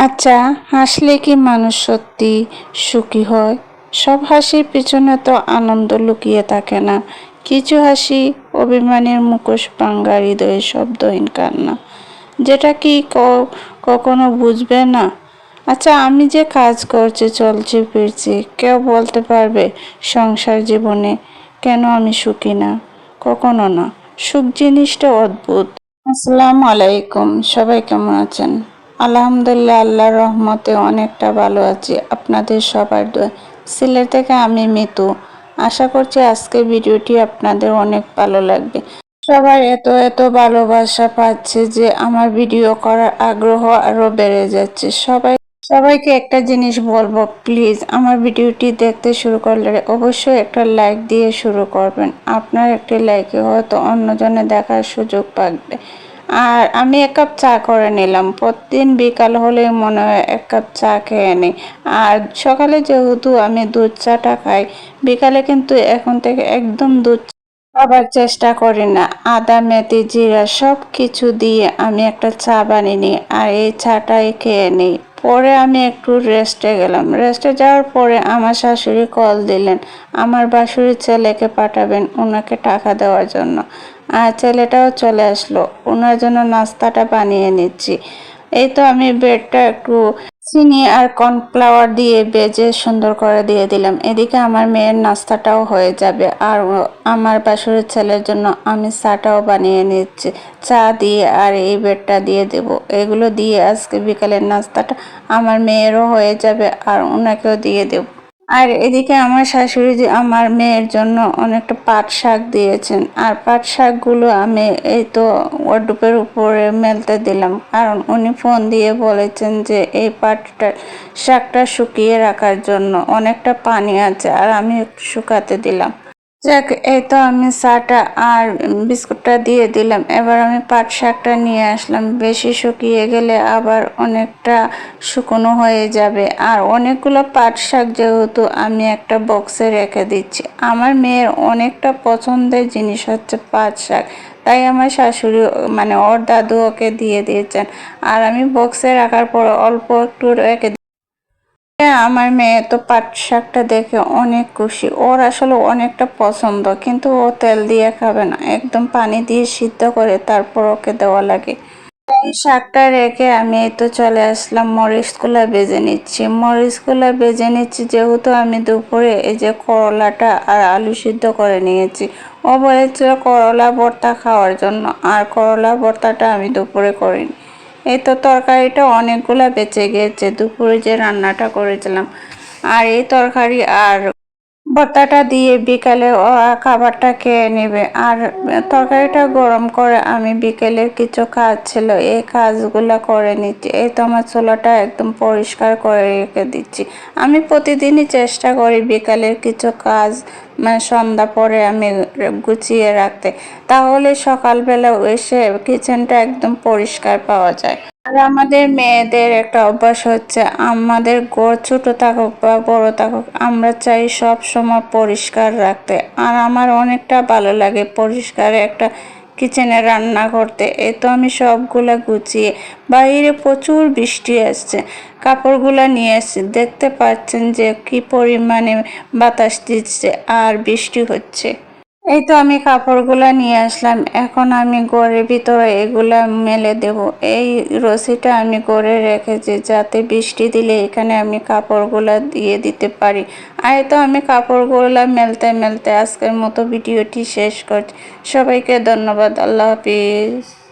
আচ্ছা, হাসলে কি মানুষ সত্যি সুখী হয়? সব হাসির পিছনে তো আনন্দ লুকিয়ে থাকে না। কিছু হাসি অভিমানের মুখোশ ভাঙা হৃদয়ের শব্দহীন কান্না, যেটা কি কখনো বুঝবে না। আচ্ছা, আমি যে কাজ করছি, চলছি ফিরছি, কেউ বলতে পারবে সংসার জীবনে কেন আমি সুখী না? কখনো না। সুখ জিনিসটা অদ্ভুত। আসসালামু আলাইকুম, সবাই কেমন আছেন? আলহামদুলিল্লাহ, আল্লাহর রহমতে অনেকটা ভালো আছি। আপনাদের সবার দোয়া। সিলেট থেকে আমি মিতু। আশা করছি আজকের ভিডিওটি আপনাদের অনেক ভালো লাগবে। সবাই এত এত ভালোবাসা পাচ্ছে যে আমার ভিডিও করার আগ্রহ আরো বেড়ে যাচ্ছে। সবাইকে একটা জিনিস বলবো, প্লিজ আমার ভিডিওটি দেখতে শুরু করলে অবশ্যই একটা লাইক দিয়ে শুরু করবেন। আপনার একটি লাইকে হয়তো অন্যজনে দেখার সুযোগ পাবে। আর আমি এক কাপ চা করে নিলাম। প্রতিদিন বিকাল হলে মনে হয় এক কাপ চা খেয়ে নিই। আর সকালে যেহেতু আমি দুধ চাটা খাই, বিকালে কিন্তু এখন থেকে একদম দুধ আবার চেষ্টা করি না। আদা, মেথি, জিরা সব কিছু দিয়ে আমি একটা চা বানিয়ে নিই আর এই চাটাই খেয়ে নিই। পরে আমি একটু রেস্টে গেলাম। রেস্টে যাওয়ার পরে আমার শাশুড়ি কল দিলেন, আমার বাসুরির ছেলেকে পাঠাবেন ওনাকে টাকা দেওয়ার জন্য। আর ছেলেটাও চলে আসলো, ওনার জন্য নাস্তাটা বানিয়ে নিচ্ছি। এই তো আমি ব্রেডটা একটু চিনি আর কর্নফ্লাওয়ার দিয়ে ভেজে সুন্দর করে দিয়ে দিলাম। এদিকে আমার মেয়ের নাস্তাটাও হয়ে যাবে আর আমার বাসুরের ছেলের জন্য আমি চাটাও বানিয়ে নিচ্ছি। চা দিয়ে আর এই ব্রেডটা দিয়ে দেব। এগুলো দিয়ে আজকে বিকালের নাস্তাটা আমার মেয়েরও হয়ে যাবে আর ওনাকেও দিয়ে দেব। আর এদিকে আমার শাশুড়ি যে আমার মেয়ের জন্য অনেকটা পাট শাক দিয়েছেন, আর পাট শাকগুলো আমি এই তো ওয়ার্ডরোবের উপরে মেলতে দিলাম, কারণ উনি ফোন দিয়ে বলেছেন যে এই শাকটা শুকিয়ে রাখার জন্য অনেকটা পানি আছে, আর আমি একটু শুকাতে দিলাম। যাক, এই তো আমি চাটা আর বিস্কুটটা দিয়ে দিলাম। এবার আমি পাট শাকটা নিয়ে আসলাম। বেশি শুকিয়ে গেলে আবার অনেকটা শুকনো হয়ে যাবে। আর অনেকগুলো পাট শাক যেহেতু আমি একটা বক্সে রেখে দিচ্ছি। আমার মেয়ের অনেকটা পছন্দের জিনিস হচ্ছে পাট শাক, তাই আমার শাশুড়ি মানে ওর দাদু ওকে দিয়ে দিয়েছেন। আর আমি বক্সে রাখার পর অল্প একটু রেখে। আমার মেয়ে তো পাট শাকটা দেখে অনেক খুশি। ওর আসলে অনেকটা পছন্দ, কিন্তু ও তেল দিয়ে খাবে না, একদম পানি দিয়ে সিদ্ধ করে তারপর ওকে দেওয়া লাগে। এই শাকটা রেখে আমি এই তো চলে আসলাম, মরিচগুলা ভেজে নিচ্ছি। মরিচগুলা ভেজে নিচ্ছি যেহেতু আমি দুপুরে এই যে করলাটা আর আলু সিদ্ধ করে নিয়েছি। ও বলেছিল করলা ভর্তা খাওয়ার জন্য, আর করলা ভর্তাটা আমি দুপুরে করিনি। এই তো তরকারিটা অনেকগুলা বেঁচে গিয়েছে দুপুরে যে রান্নাটা করেছিলাম। আর এই তরকারি আর ভর্তাটা দিয়ে বিকালে ওরা খাবারটা খেয়ে নেবে। আর তরকারিটা গরম করে আমি বিকেলের কিছু কাজ ছিল, এই কাজগুলো করে নিচ্ছি। এই তো আমার চুলাটা একদম পরিষ্কার করে রেখে দিচ্ছি। আমি প্রতিদিনই চেষ্টা করি বিকালের কিছু কাজ মানে সন্ধ্যা পরে আমি গুছিয়ে রাখতে, তাহলে সকালবেলা এসে কিচেনটা একদম পরিষ্কার পাওয়া যায়। আর আমাদের মেয়েদের একটা অভ্যাস হচ্ছে, আমাদের ঘর ছোট থাকুক বা বড় থাকুক, আমরা চাই সব সময় পরিষ্কার রাখতে। আর আমার অনেকটা ভালো লাগে পরিষ্কার একটা কিচেনে রান্না করতে। এই তো আমি সবগুলা গুছিয়ে, বাইরে প্রচুর বৃষ্টি আসছে, কাপড়গুলা নিয়ে এসেছি। দেখতে পাচ্ছেন যে কি পরিমাণে বাতাস দিচ্ছে আর বৃষ্টি হচ্ছে। এই তো আমি কাপড়গুলা নিয়ে আসলাম। এখন আমি ঘরের ভিতরে এগুলা মেলে দেব। এই রশিটা আমি করে রেখেছি যাতে বৃষ্টি দিলে এখানে আমি কাপড়গুলা দিয়ে দিতে পারি। আর তো আমি কাপড়গুলা মেলতে মেলতে আজকের মতো ভিডিওটি শেষ করছি। সবাইকে ধন্যবাদ। আল্লাহ হাফিজ।